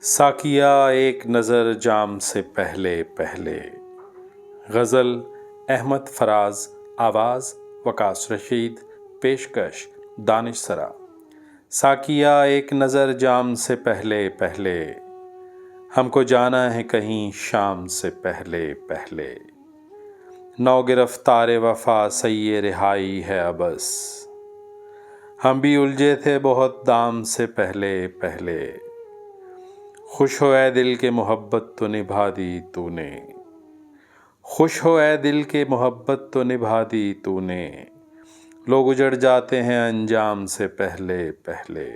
ساقیہ ایک نظر جام سے پہلے پہلے۔ غزل احمد فراز، آواز وقاص رشید، پیشکش دانش سرا۔ ساقیہ ایک نظر جام سے پہلے پہلے، ہم کو جانا ہے کہیں شام سے پہلے پہلے۔ نو گرفتار وفا سعی رہائی ہے ابس، ہم بھی الجھے تھے بہت دام سے پہلے پہلے۔ خوش ہو اے دل کے محبت تو نبھا دی تو نے، خوش ہو اے دل کے محبت تو نبھا دی تو نے۔ لوگ اجڑ جاتے ہیں انجام سے پہلے پہلے،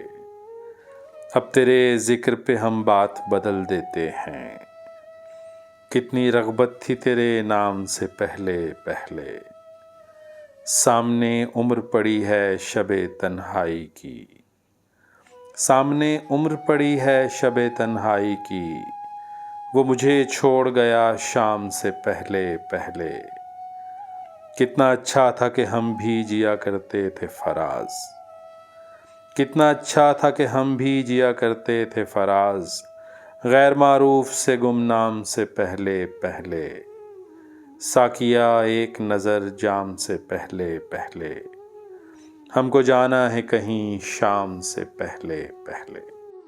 اب تیرے ذکر پہ ہم بات بدل دیتے ہیں۔ کتنی رغبت تھی تیرے نام سے پہلے پہلے، سامنے عمر پڑی ہے شب تنہائی کی، سامنے عمر پڑی ہے شب تنہائی کی۔ وہ مجھے چھوڑ گیا شام سے پہلے پہلے، کتنا اچھا تھا کہ ہم بھی جیا کرتے تھے فراز، کتنا اچھا تھا کہ ہم بھی جیا کرتے تھے فراز۔ غیر معروف سے گمنام سے پہلے پہلے، ساقیہ ایک نظر جام سے پہلے پہلے، ہم کو جانا ہے کہیں شام سے پہلے پہلے۔